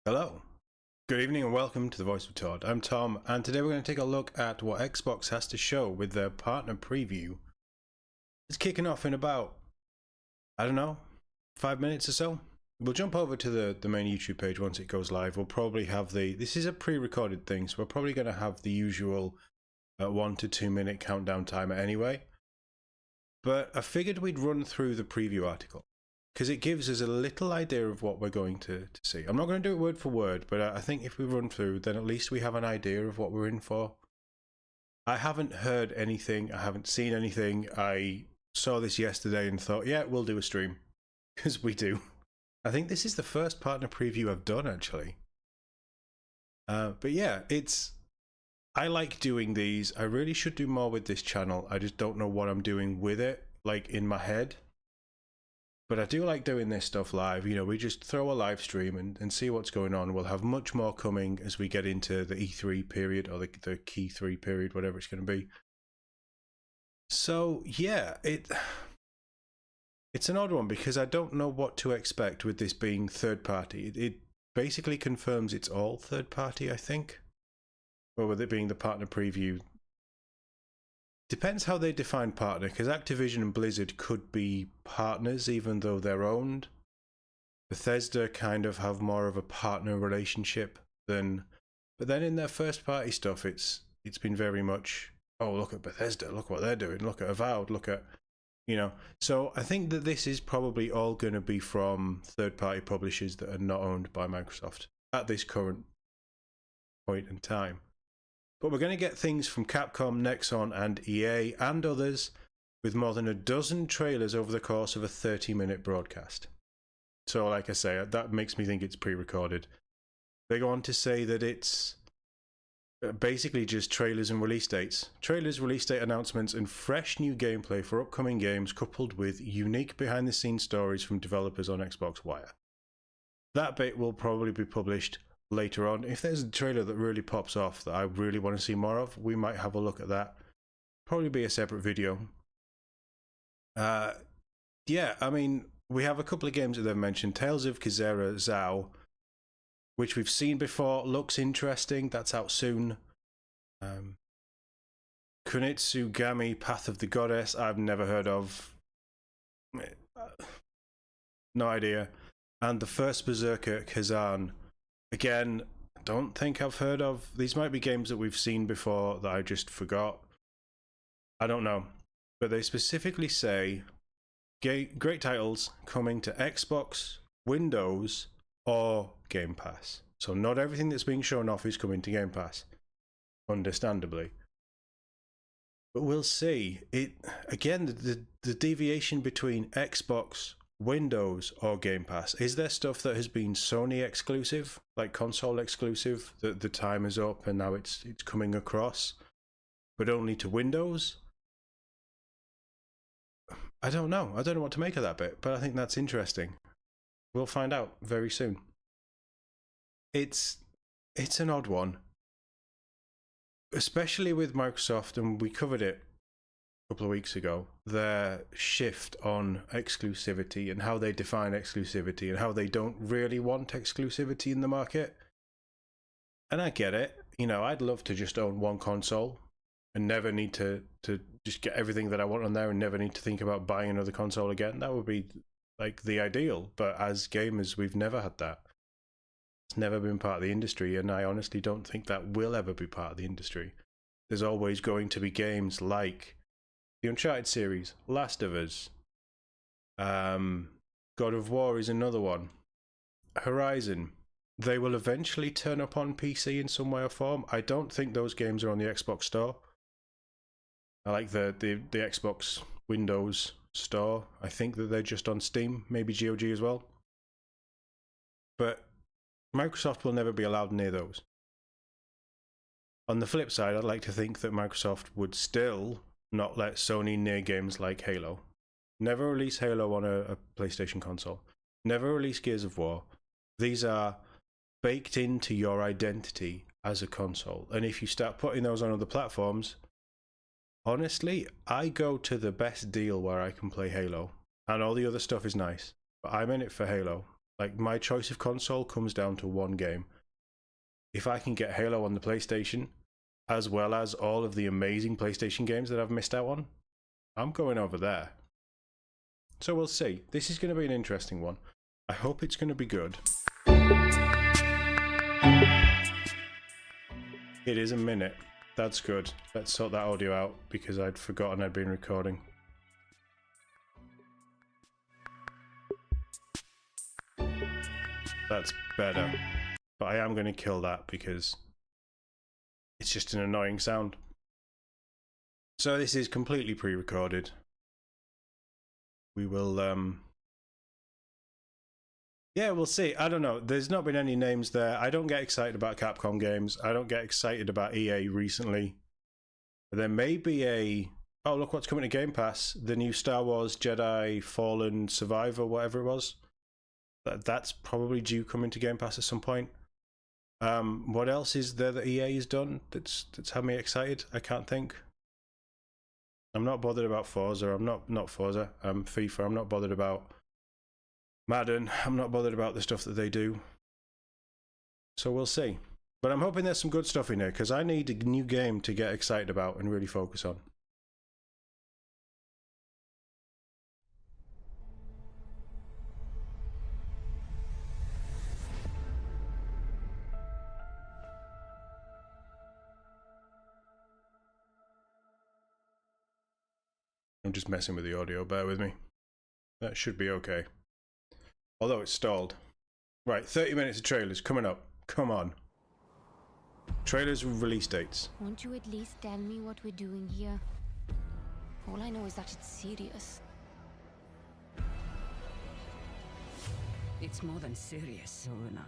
Hello, good evening and welcome to the Voice of TOD. I'm Tom, and today we're going to take a look at what Xbox has to show with their partner preview. It's kicking off in about, I don't know, 5 minutes or so. We'll jump over to the main YouTube page once it goes live. We'll probably have this is a pre-recorded thing, so we're probably going to have the usual 1 to 2 minute countdown timer anyway. But I figured we'd run through the preview article, because it gives us a little idea of what we're going to see. I'm not going to do it word for word, but I think if we run through, then at least we have an idea of what we're in for. I haven't heard anything. I haven't seen anything. I saw this yesterday and thought, yeah, we'll do a stream, because we do. I think this is the first partner preview I've done, actually. But yeah, I like doing these. I really should do more with this channel. I just don't know what I'm doing with it, like in my head. But I do like doing this stuff live. You know, we just throw a live stream and see what's going on. We'll have much more coming as we get into the E3 period, or the Key 3 period, whatever it's going to be. So yeah, it's an odd one because I don't know what to expect with this being third party. It basically confirms it's all third party, I think. Or with it being the partner preview. Depends how they define partner, because Activision and Blizzard could be partners even though they're owned. Bethesda kind of have more of a partner relationship than, but then in their first party stuff, it's been very much, oh, look at Bethesda, look what they're doing, look at Avowed, look at, you know. So I think that this is probably all going to be from third party publishers that are not owned by Microsoft at this current point in time. But we're going to get things from Capcom, Nexon, and EA, and others, with more than a dozen trailers over the course of a 30-minute broadcast. So, like I say, that makes me think it's pre-recorded. They go on to say that it's basically just trailers and release dates. Trailers, release date announcements, and fresh new gameplay for upcoming games, coupled with unique behind-the-scenes stories from developers on Xbox Wire. That bit will probably be published later on. If there's a trailer that really pops off that I really want to see more of, we might have a look at that. Probably be a separate video. Yeah, I mean, we have a couple of games that they've mentioned. Tales of Kizera Zao, which we've seen before, looks interesting. That's out soon. Kunitsugami Path of the Goddess, I've never heard of. No idea. and the first Berserker Kazan. Again, I don't think I've heard of. These might be games that we've seen before that I just forgot. I don't know. But they specifically say great titles coming to Xbox, Windows, or Game Pass. So not everything that's being shown off is coming to Game Pass, understandably. But we'll see. It again, the deviation between Xbox, Windows, or Game Pass. Is there stuff that has been Sony exclusive, like console exclusive, that the time is up and now it's coming across, but only to Windows? I don't know. I don't know what to make of that bit, but I think that's interesting. We'll find out very soon. It's an odd one, especially with Microsoft, and we covered it a couple of weeks ago, their shift on exclusivity and how they define exclusivity and how they don't really want exclusivity in the market. And I get it. You know, I'd love to just own one console and never need to just get everything that I want on there and never need to think about buying another console again. That would be like the ideal. But as gamers, we've never had that. It's never been part of the industry, and I honestly don't think that will ever be part of the industry. There's always going to be games like the Uncharted series, Last of Us, God of War is another one, Horizon. They will eventually turn up on PC in some way or form. I don't think those games are on the Xbox store. I like the Xbox Windows store. I think that they're just on Steam, maybe GOG as well. But Microsoft will never be allowed near those. On the flip side, I'd like to think that Microsoft would still not let Sony near games like Halo. Never release Halo on a PlayStation console. Never release Gears of War. These are baked into your identity as a console. And if you start putting those on other platforms, honestly, I go to the best deal where I can play Halo. And all the other stuff is nice. But I'm in it for Halo. Like, my choice of console comes down to one game. If I can get Halo on the PlayStation, as well as all of the amazing PlayStation games that I've missed out on, I'm going over there. So we'll see. This is going to be an interesting one. I hope it's going to be good. It is a minute. That's good. Let's sort that audio out because I'd forgotten I'd been recording. That's better. But I am going to kill that because it's just an annoying sound. So this is completely pre-recorded. We will, yeah, we'll see. I don't know. There's not been any names there. I don't get excited about Capcom games. I don't get excited about EA recently. There may be a... Oh, look what's coming to Game Pass. The new Star Wars Jedi Fallen Survivor, whatever it was. That's probably due coming to Game Pass at some point. What else is there that EA has done that's had me excited? I can't think. I'm not bothered about Forza. I'm not Forza. FIFA. I'm not bothered about Madden. I'm not bothered about the stuff that they do. So we'll see. But I'm hoping there's some good stuff in here because I need a new game to get excited about and really focus on. I'm just messing with the audio, bear with me. That should be okay. Although it's stalled. Right, 30 minutes of trailers coming up. Come on. Trailers with release dates. Won't you at least tell me what we're doing here? All I know is that it's serious. It's more than serious, Luna.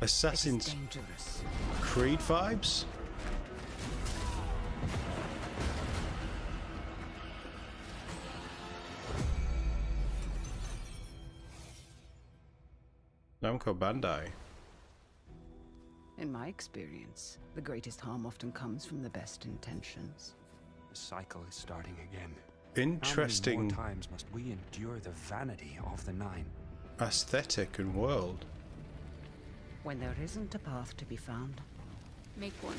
Assassin's Dangerous. Creed vibes? Namco Bandai. In my experience, the greatest harm often comes from the best intentions. The cycle is starting again. Interesting. How many more times must we endure the vanity of the Nine? Aesthetic and world. When there isn't a path to be found, Make one.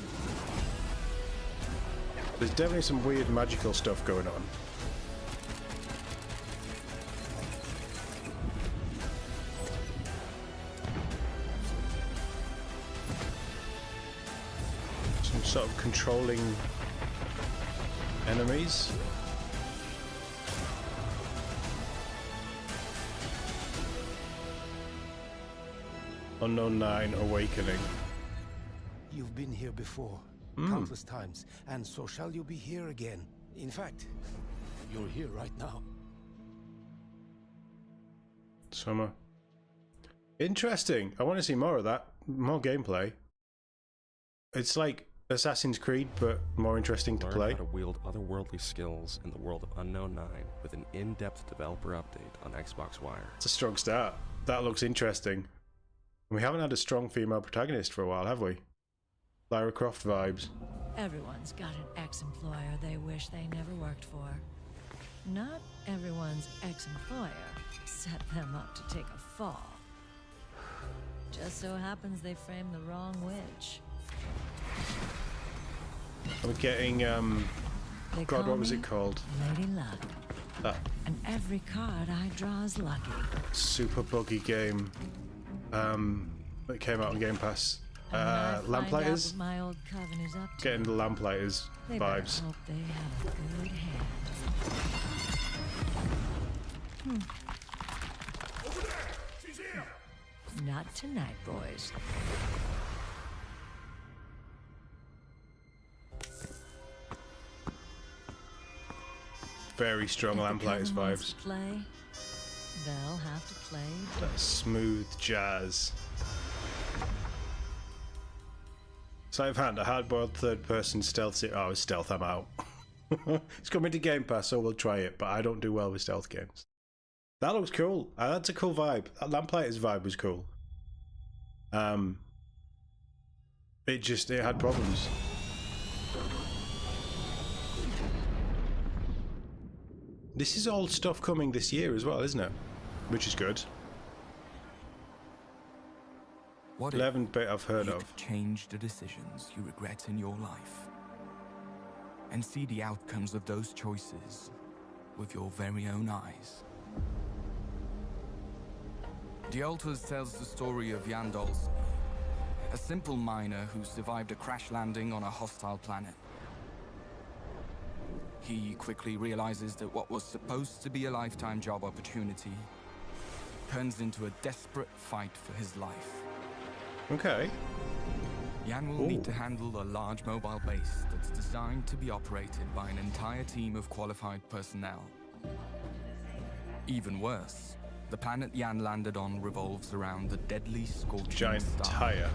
There's definitely some weird magical stuff going on. sort of controlling enemies. Unknown 9 Awakening. You've been here before, countless times, and so shall you be here again. In fact, you're here right now. Summer. Interesting. I want to see more of that. More gameplay. It's like Assassin's Creed, but more interesting to Learn play. how to wield otherworldly skills in the world of Unknown 9 with an in-depth developer update on Xbox Wire. It's a strong start. That looks interesting. We haven't had a strong female protagonist for a while, have we? Lara Croft vibes. Everyone's got an ex-employer they wish they never worked for. Not everyone's ex-employer set them up to take a fall. Just so happens they framed the wrong witch. We're getting, They God, call what was me it called? Lady Luck. That And every card I draw is lucky. super buggy game that came out on Game Pass. And when I find out Lamplighters? what my old coven is up to, Getting the Lamplighters they better vibes. hope they have a good hand. Not tonight, boys. Very strong If the Lamplighters coven wants vibes. to play, they'll have to play. That smooth jazz. Sleight of hand, a hard-boiled third-person stealth. Oh, stealth, I'm out. It's coming to Game Pass, so we'll try it. But I don't do well with stealth games. That looks cool. That's a cool vibe. That Lamplighters vibe was cool. It had problems. This is all stuff coming this year as well, isn't it? Which is good. What if 11-bit I've heard you of. could change the decisions you regret in your life and see the outcomes of those choices with your very own eyes? The Altars tells the story of Yandol's, a simple miner who survived a crash landing on a hostile planet. He quickly realizes that what was supposed to be a lifetime job opportunity turns into a desperate fight for his life. Okay. Yan will Ooh. need to handle a large mobile base that's designed to be operated by an entire team of qualified personnel. Even worse, the planet Yan landed on revolves around the deadly scorching Giant star. tire.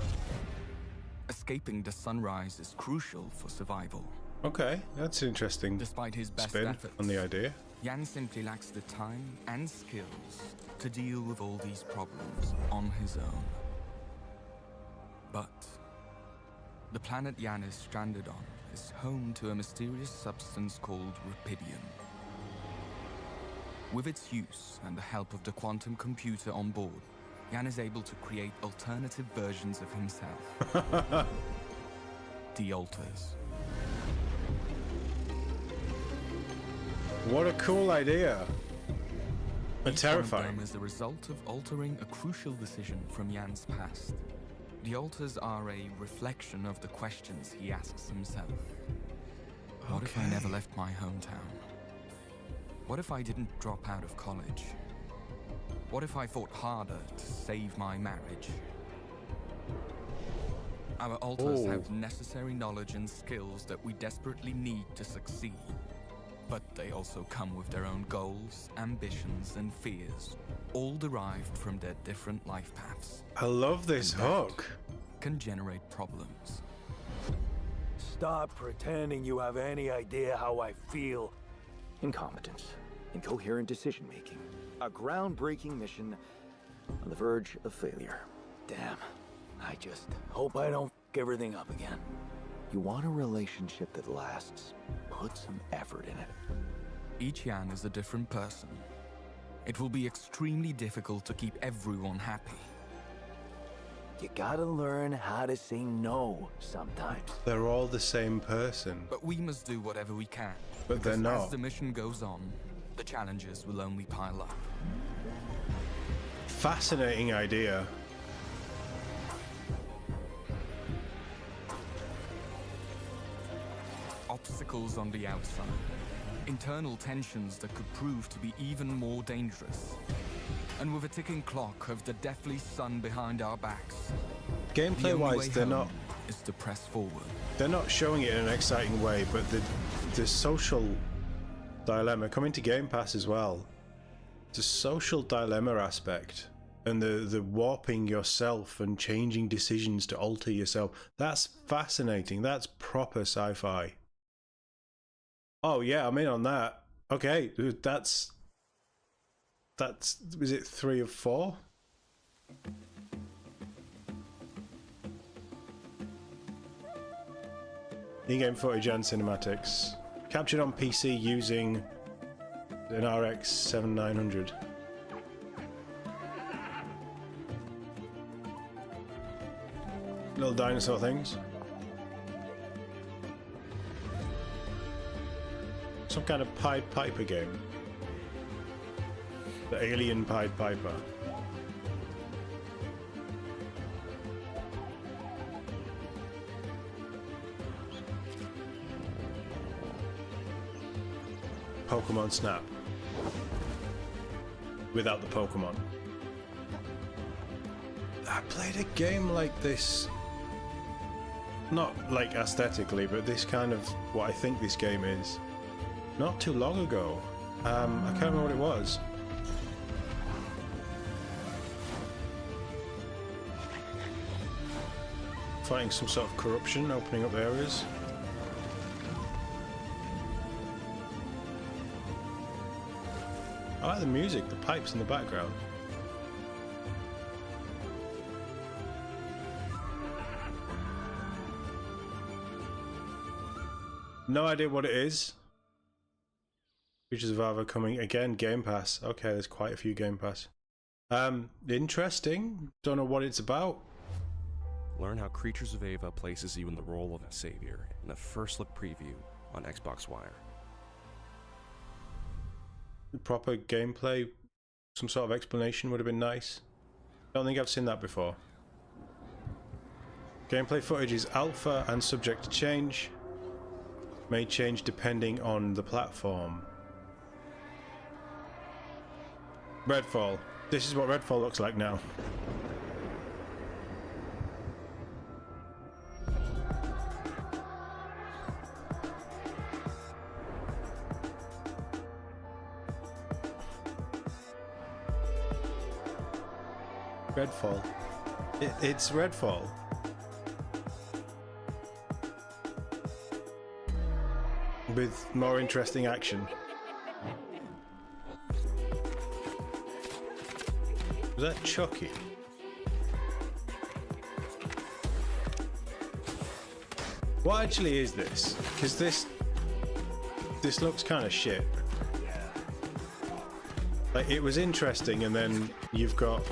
Escaping the sunrise is crucial for survival. Okay, that's an interesting Despite his best spin efforts, on the idea. Yan simply lacks the time and skills to deal with all these problems on his own. But the planet Yan is stranded on is home to a mysterious substance called Rapidium. With its use and the help of the quantum computer on board, Yan is able to create alternative versions of himself. The Altars. What a cool idea. And Each one of terrifying. them is the result of altering a crucial decision from Yan's past. The Altars are a reflection of the questions he asks himself. What if I Okay. never left my hometown? What if I didn't drop out of college? What if I fought harder to save my marriage? Our Altars Oh. have necessary knowledge and skills that we desperately need to succeed. But they also come with their own goals, ambitions, and fears, all derived from their different life paths. I love this And that hook. can generate problems. Stop pretending you have any idea how I feel. Incompetence, incoherent decision-making, a groundbreaking mission on the verge of failure. Damn, I just hope I don't f*** everything up again. You want a relationship that lasts, put some effort in it. Each Yan is a different person. It will be extremely difficult to keep everyone happy. You gotta learn how to say no sometimes. They're all the same person. But we must do whatever we can. But they're because not. As the mission goes on, the challenges will only pile up. Fascinating idea. circles on the outside. Internal tensions that could prove to be even more dangerous. And with a ticking clock of the deathly sun behind our backs, Gameplay-wise, they're not is to press forward. They're not showing it in an exciting way, but the social dilemma coming to Game Pass as well. The social dilemma aspect and the warping yourself and changing decisions to alter yourself. That's fascinating. That's proper sci-fi. Oh yeah, I'm in on that. Okay, that's is it 3 of 4? In-game footage and cinematics. Captured on PC using an RX 7900. Little dinosaur things. Some kind of Pied Piper game. The alien Pied Piper. Pokemon Snap. Without the Pokemon. I played a game like this. Not like aesthetically, but this kind of what I think this game is. Not too long ago. I can't remember what it was. Fighting some sort of corruption, opening up areas. I like the music, the pipes in the background. No idea what it is. Creatures of Ava coming again, Game Pass. Okay, there's quite a few Game Pass. Interesting. Don't know what it's about. Learn how Creatures of Ava places you in the role of a savior in a first look preview on Xbox Wire. Proper gameplay, some sort of explanation would have been nice. Don't think I've seen that before. Gameplay footage is alpha and subject to change. May change depending on the platform. Redfall. This is what Redfall looks like now. Redfall. It's Redfall. With more interesting action. Was that Chucky? What actually is this? Because this looks kind of shit. Like, it was interesting, and then you've got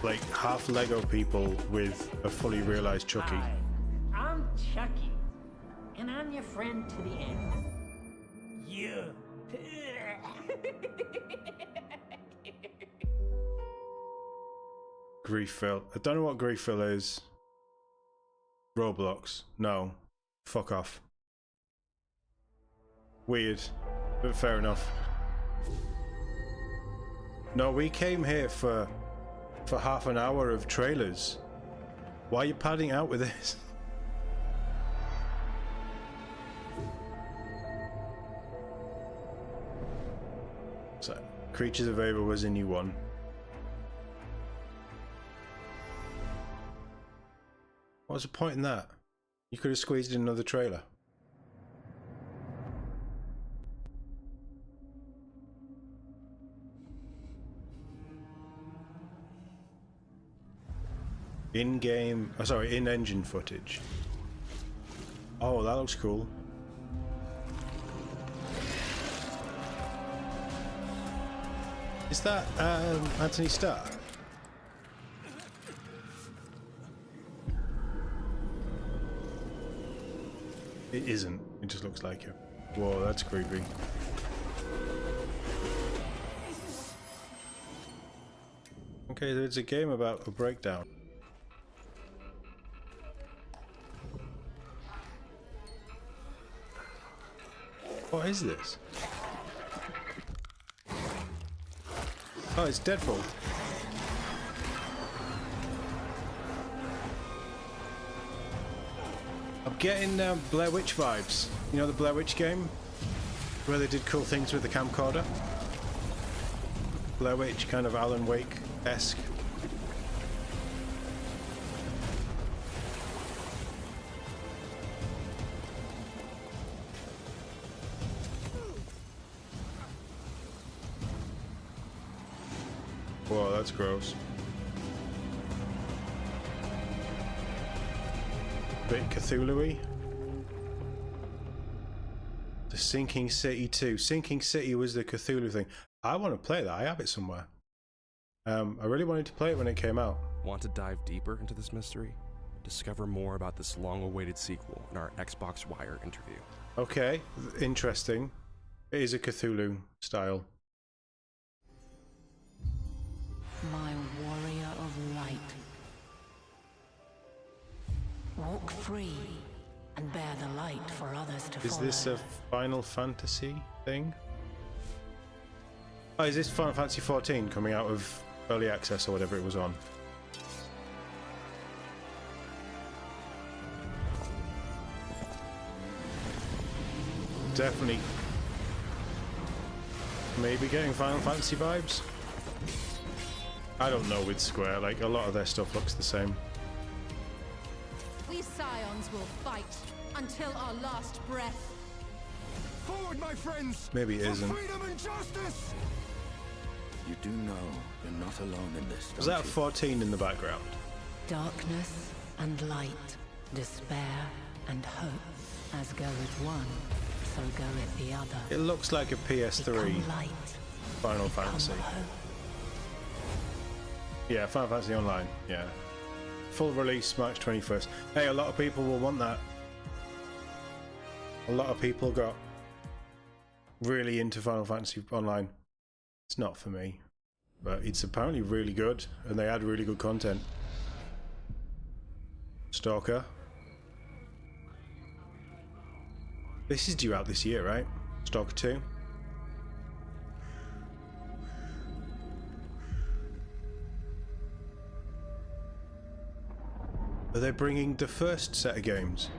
like half Lego people with a fully realized Chucky. Hi, I'm Chucky, and I'm your friend to the end. You. Griefville. I don't know what Griefville is. Roblox. No. Fuck off. Weird. But fair enough. No, we came here for half an hour of trailers. Why are you padding out with this? So, Creatures of Ava was a new one. What was the point in that? You could have squeezed in another trailer. In-game, oh sorry, in-engine footage. Oh, that looks cool. Is that Anthony Starr? It isn't. It just looks like him. Whoa, that's creepy. Okay, so it's a game about a breakdown. What is this? Oh, it's Deadpool. I'm getting Blair Witch vibes. You know the Blair Witch game? Where they did cool things with the camcorder? Blair Witch, kind of Alan Wake-esque. Whoa, that's gross. Bit Cthulhu-y. The Sinking City 2. Sinking City was the Cthulhu thing. I want to play that. I have it somewhere. I really wanted to play it when it came out. Want to dive deeper into this mystery? Discover more about this long-awaited sequel in our Xbox Wire interview. Okay, interesting. It is a Cthulhu style. My warrior of light. Walk free and bear the light for others to follow. Is this a Final Fantasy thing? Oh, is this Final Fantasy 14 coming out of early access or whatever it was on? Definitely. Maybe getting Final Fantasy vibes? I don't know with Square, like a lot of their stuff looks the same. We Scions will fight until our last breath. Forward, my friends! Maybe it isn't. For freedom and justice! You do know you're not alone in this, Is that 14 in the background? Darkness and light, despair and hope. As goeth one, so goeth the other. It looks like a PS3 Become light. Final Fantasy. Hope. Yeah, Final Fantasy Online, yeah. Full release March 21st. Hey, a lot of people will want that. A lot of people got really into Final Fantasy Online. It's not for me, but it's apparently really good, and they add really good content. Stalker. This is due out this year, right? Stalker 2. Are they bringing the first set of games?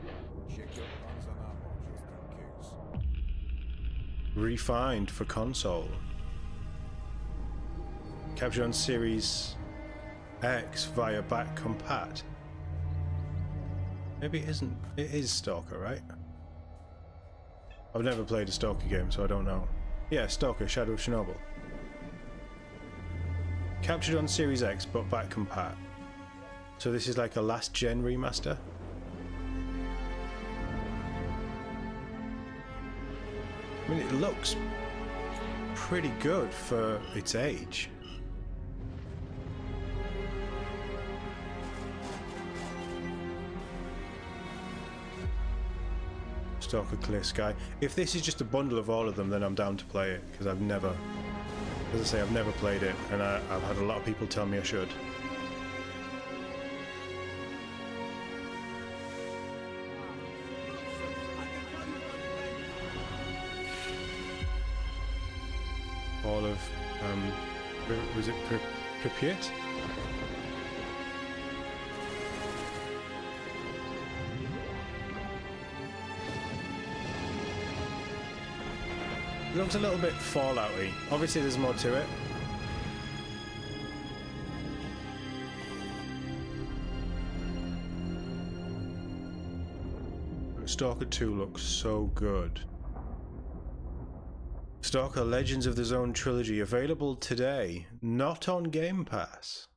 Refined for console. Captured on Series X via back compat. Maybe it isn't. It is Stalker, right? I've never played a Stalker game, so I don't know. Yeah, Stalker, Shadow of Chernobyl. Captured on Series X, but back compat. So this is like a last gen remaster? I mean, it looks pretty good for its age. Stalker Clear Sky. If this is just a bundle of all of them, then I'm down to play it, because I've never, as I say, I've never played it, and I've had a lot of people tell me I should. All of, was it Pripyat? It looks a little bit Fallout-y. Obviously there's more to it. Stalker 2 looks so good. Stalker Legends of the Zone Trilogy, available today, not on Game Pass.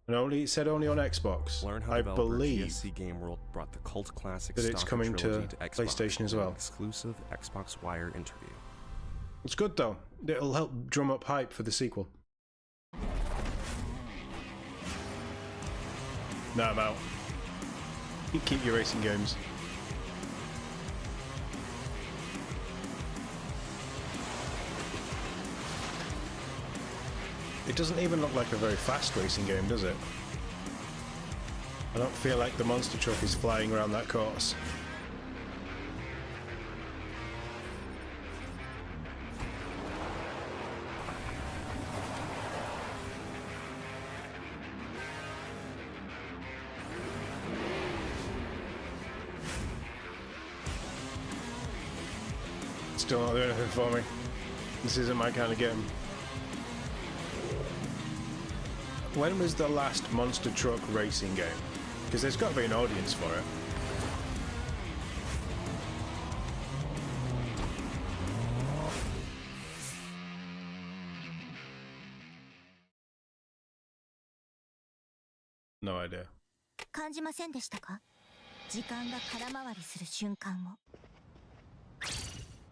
And it said only on Xbox. Learn how I developer believe GSC Game World brought the cult classic that it's Stalker coming trilogy to Xbox PlayStation as in an well. exclusive Xbox Wire interview. It's good though. It'll help drum up hype for the sequel. Nah, I'm out. Keep your racing games. It doesn't even look like a very fast racing game, does it? I don't feel like the monster truck is flying around that course. still not doing anything for me. This isn't my kind of game. When was the last monster truck racing game? Because there's got to be an audience for it. No idea. 感じませんでしたか？時間が空回りする瞬間を。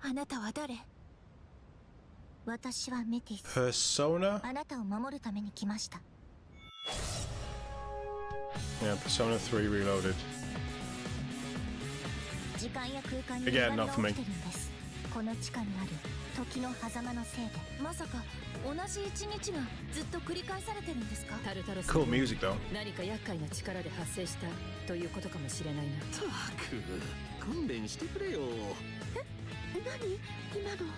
あなたは誰？私はメティス。Persona? あなたを守るために来ました。Yeah, Persona 3 Reloaded. 時間や空間に Again, 歪みが not 起 for き me. てるんです。この地下にある時の狭間のせいで。まさか同じ一日がずっと繰り返されてるんですか？タルタロス Cool music though. 何か厄介な力で発生したということかもしれないな。たく訓練してくれよ。何今の？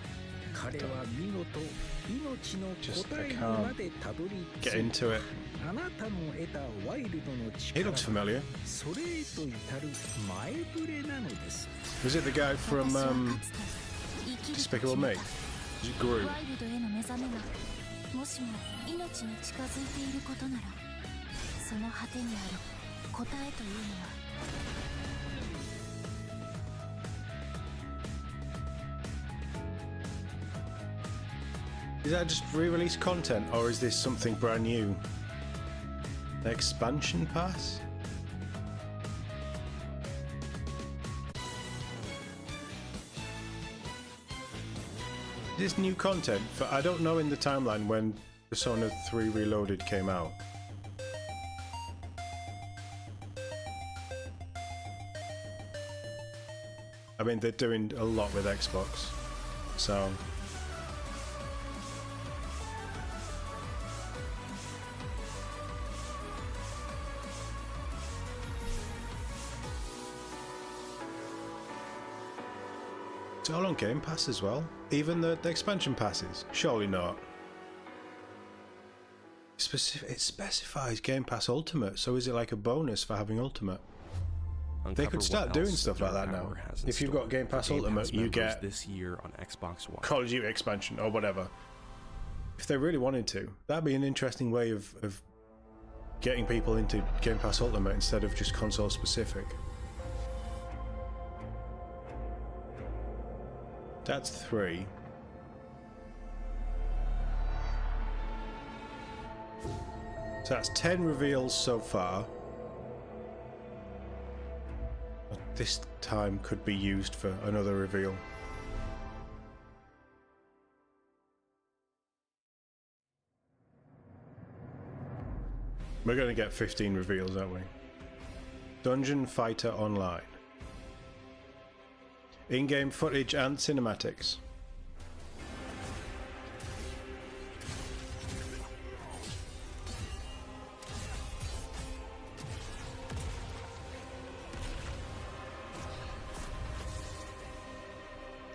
彼は見事命の答えにまでたどり着い Get into it. あなたの得たワイルドの He 力 looks familiar. それへと至る前触れなのです。 Was it the guy from Despicable Me? Is it Gru? ワイルドへの目覚めがもしも命に近づいていることなら、その果てにある答えというのは。Is that just re-release content, or is this something brand new? The expansion pass? Is this new content? For, I don't know in the timeline when Persona 3 Reloaded came out. I mean, they're doing a lot with Xbox, so... It's all on Game Pass as well? Even the expansion passes? Surely not. It specifies Game Pass Ultimate, so is it like a bonus for having Ultimate? They could start doing stuff like that now. If you've got Game Pass Ultimate, you get this year on Xbox One. Call of Duty expansion or whatever. If they really wanted to, that'd be an interesting way of getting people into Game Pass Ultimate instead of just console specific. That's 3. So that's 10 reveals so far. But this time could be used for another reveal. We're going to get 15 reveals, aren't we? Dungeon Fighter Online. In-game footage and cinematics.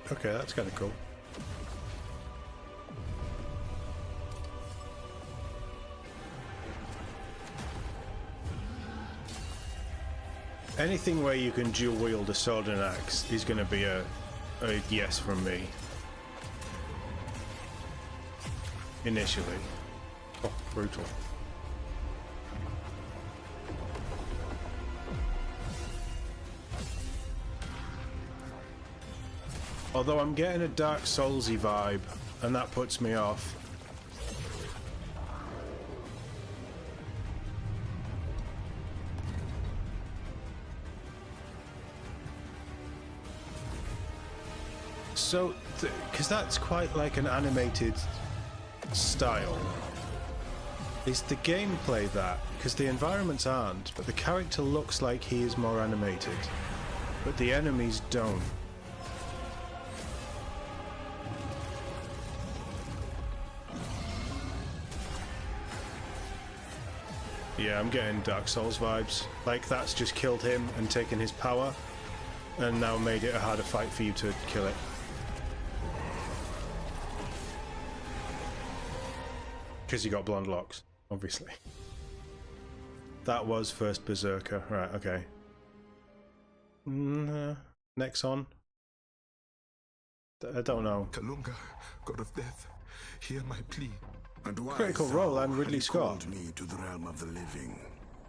Okay, that's kind of cool. Anything where you can dual wield a sword and an axe is going to be a yes from me. Initially. Oh, brutal. Although I'm getting a Dark Soulsy vibe, and that puts me off. So, because that's quite like an animated style. Is the gameplay that? Because the environments aren't, but the character looks like he is more animated. But the enemies don't. Yeah, I'm getting Dark Souls vibes. Like that's just killed him and taken his power, and now made it a harder fight for you to kill it. Because you got blonde locks, obviously. That was first Berserker. Right, okay. Next on. I don't know. Kalunga, god of death, hear my plea. And why Critical Role and Ridley Scott. Me to the realm of the living.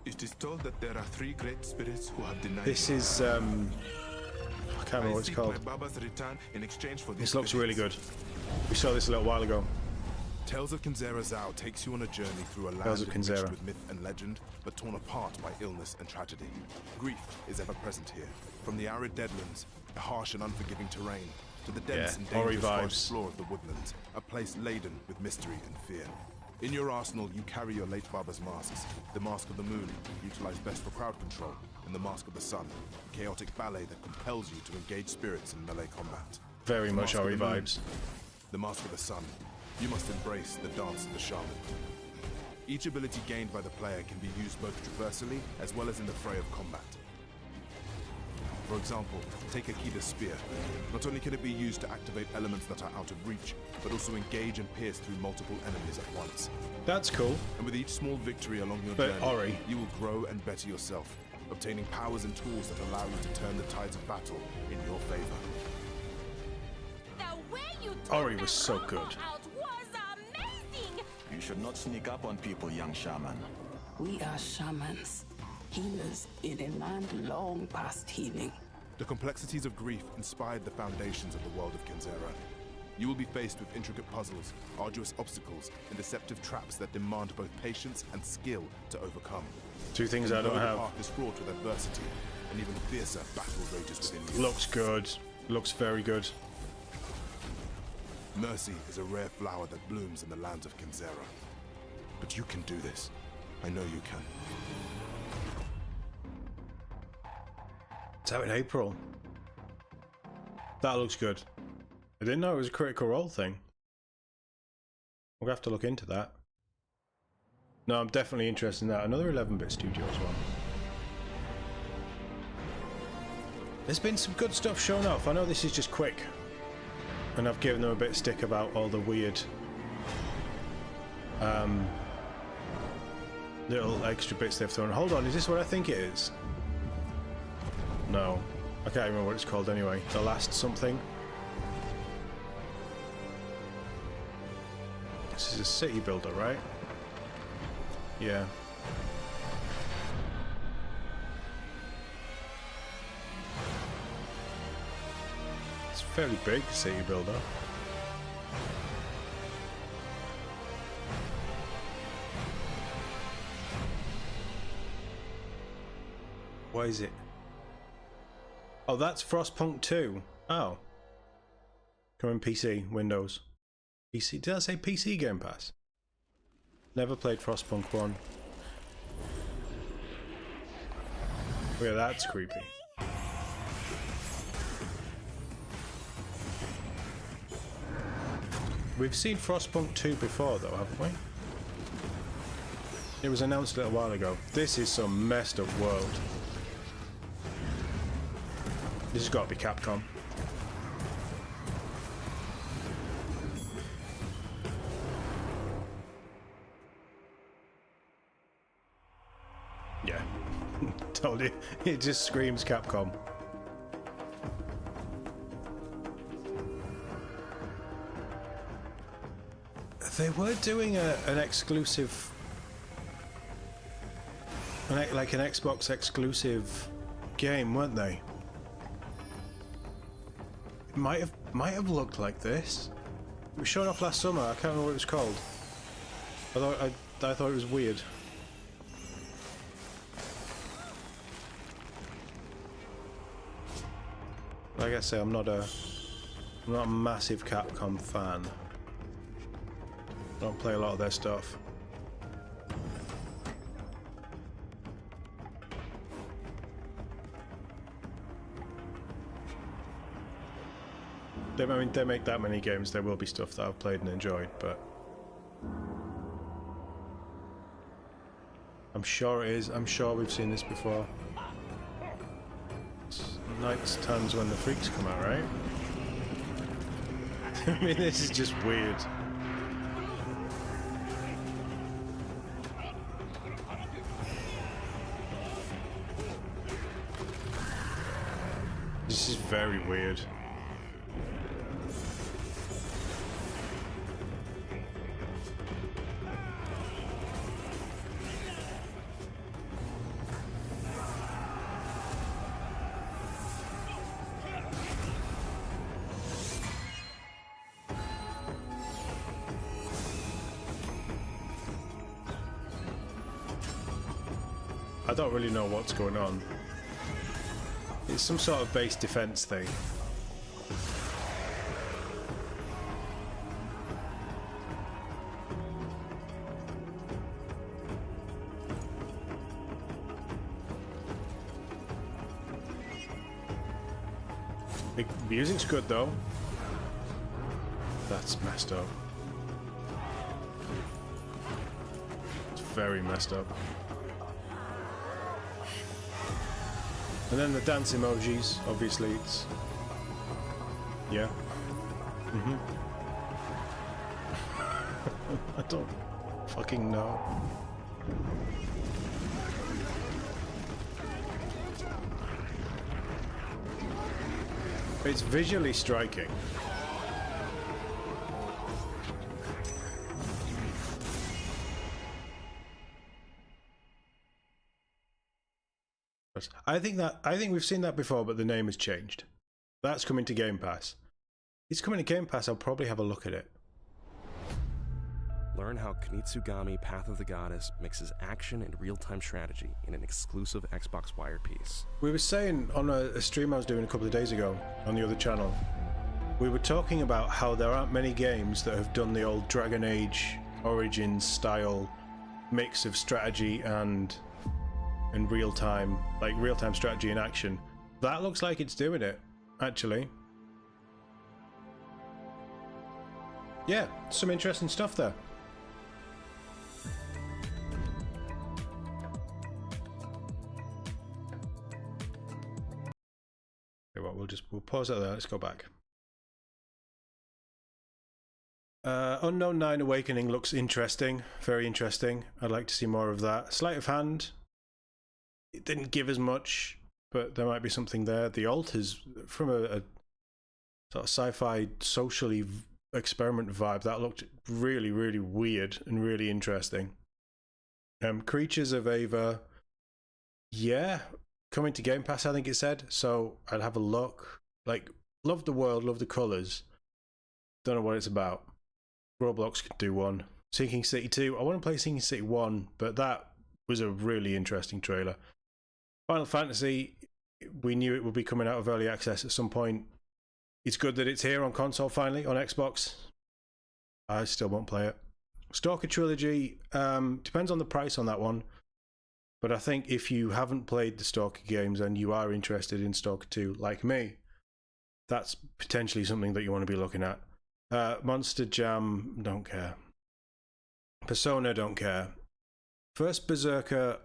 It is told that there are 3 great spirits who have denied. This is I can't remember what it's called. My Baba's return in exchange for this looks really good. We saw this a little while ago. Tales of Kinzera Zao takes you on a journey through a land enriched with myth and legend, but torn apart by illness and tragedy. Grief is ever present here. From the arid deadlands, the harsh and unforgiving terrain, to the dense and dangerous forest floor of the woodlands, a place laden with mystery and fear. In your arsenal, you carry your late Baba's masks. The Mask of the Moon, utilized best for crowd control, and the Mask of the Sun, a chaotic ballet that compels you to engage spirits in melee combat. Very much Ori vibes. The Mask of the Sun. You must embrace the dance of the shaman. Each ability gained by the player can be used both traversally as well as in the fray of combat. For example, take Akida's spear. Not only can it be used to activate elements that are out of reach, but also engage and pierce through multiple enemies at once. That's cool. And with each small victory along your journey, you will grow and better yourself, obtaining powers and tools that allow you to turn the tides of battle in your favor. Ori was so good. You should not sneak up on people, young shaman. We are shamans, healers in a land long past healing. The complexities of grief inspired the foundations of the world of Kinzera. You will be faced with intricate puzzles, arduous obstacles, and deceptive traps that demand both patience and skill to overcome. 2 things I don't have. The path is fraught with adversity, and even fiercer battle rages within you. Looks good. Looks very good. Mercy is a rare flower that blooms in the lands of Kinzera. But you can do this. I know you can. It's out in April. That looks good. I didn't know it was a Critical Role thing. We'll have to look into that. No, I'm definitely interested in that. Another 11-bit studio as well. There's been some good stuff shown off. I know this is just quick. And I've given them a bit of stick about all the weird little extra bits they've thrown. Hold on, is this what I think it is? No. I can't remember what it's called anyway. The Last something. This is a city builder, right? Yeah. It's a fairly big city builder. What is it? Oh, that's Frostpunk 2. Oh. Coming PC, Windows. PC. Did I say PC Game Pass? Never played Frostpunk 1. Oh yeah, that's creepy. We've seen Frostpunk 2 before though, haven't we? It was announced a little while ago. This is some messed up world. This has got to be Capcom. Yeah. Told you. It just screams Capcom. They were doing an exclusive, like an Xbox exclusive game, weren't they? It might have looked like this. It was shown off last summer. I can't remember what it was called. I thought it was weird. Like I say, I'm not a massive Capcom fan. Don't play a lot of their stuff. I mean, they make that many games, there will be stuff that I've played and enjoyed, but I'm sure it is. I'm sure we've seen this before. It's nights times when the freaks come out, right? I mean, this is just weird. This is very weird. I don't really know what's going on. It's some sort of base defense thing. The music's good though. That's messed up. It's very messed up. And then the dance emojis, obviously it's... Yeah. I don't fucking know. It's visually striking. I think we've seen that before, but the name has changed. That's coming to Game Pass. It's coming to Game Pass, I'll probably have a look at it. Learn how Kunitsugami Path of the Goddess mixes action and real-time strategy in an exclusive Xbox Wire piece. We were saying on a stream I was doing a couple of days ago on the other channel, we were talking about how there aren't many games that have done the old Dragon Age Origins style mix of strategy and real-time, like real-time strategy and action. That looks like it's doing it, actually. Yeah, some interesting stuff there. Okay, well, we'll pause it there. Let's go back. Unknown 9 Awakening looks interesting, very interesting. I'd like to see more of that. Sleight of Hand, it didn't give as much, but there might be something there. The Altars, from a sort of sci-fi socially experiment vibe, that looked really, really weird and really interesting. Creatures of Ava, yeah, coming to Game Pass, I think it said, so I'd have a look. Like, love the world, love the colours, don't know what it's about. Roblox could do one. Sinking City 2, I want to play Sinking City 1, but that was a really interesting trailer. Final Fantasy, we knew it would be coming out of early access at some point. It's good that it's here on console finally, on Xbox. I still won't play it. Stalker Trilogy, depends on the price on that one. But I think if you haven't played the Stalker games and you are interested in Stalker 2, like me, that's potentially something that you want to be looking at. Monster Jam, don't care. Persona, don't care. First Berserker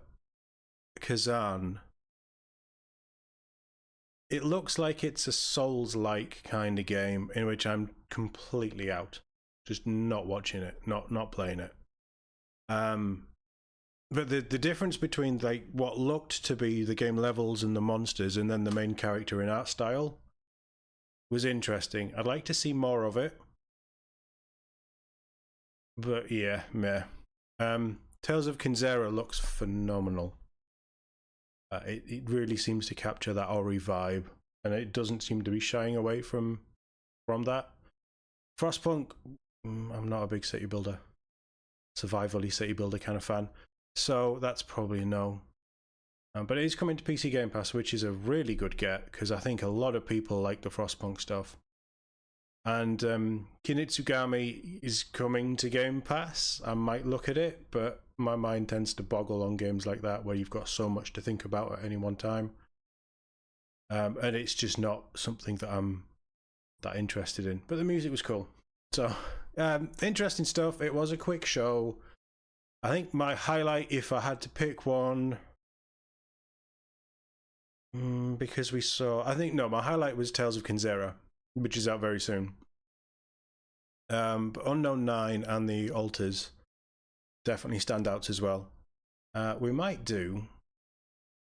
Kazan. It looks like it's a Souls-like kind of game in which I'm completely out. Just not watching it, not playing it. But the difference between like what looked to be the game levels and the monsters and then the main character in art style was interesting. I'd like to see more of it. But yeah, meh. Tales of Kinzera looks phenomenal. It really seems to capture that Ori vibe, and it doesn't seem to be shying away from that. Frostpunk, I'm not a big city builder, survival-y city builder kind of fan, so that's probably a no. But it is coming to PC Game Pass, which is a really good get, because I think a lot of people like the Frostpunk stuff. And Kunitsugami is coming to Game Pass. I might look at it, but my mind tends to boggle on games like that where you've got so much to think about at any one time. And it's just not something that I'm that interested in. But the music was cool. So, interesting stuff. It was a quick show. I think my highlight, if I had to pick one, because we saw... my highlight was Tales of Kinzera, which is out very soon. But Unknown 9 and the Altars definitely stand out as well. We might do,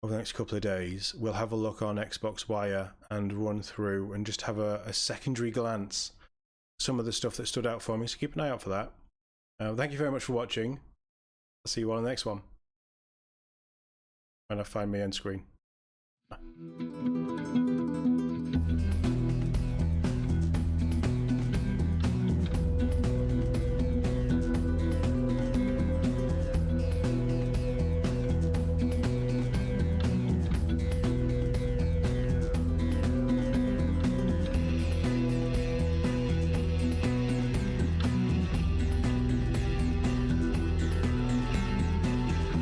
over the next couple of days, we'll have a look on Xbox Wire and run through and just have a secondary glance at some of the stuff that stood out for me, so keep an eye out for that. Thank you very much for watching. I'll see you all on the next one. When I find my end screen.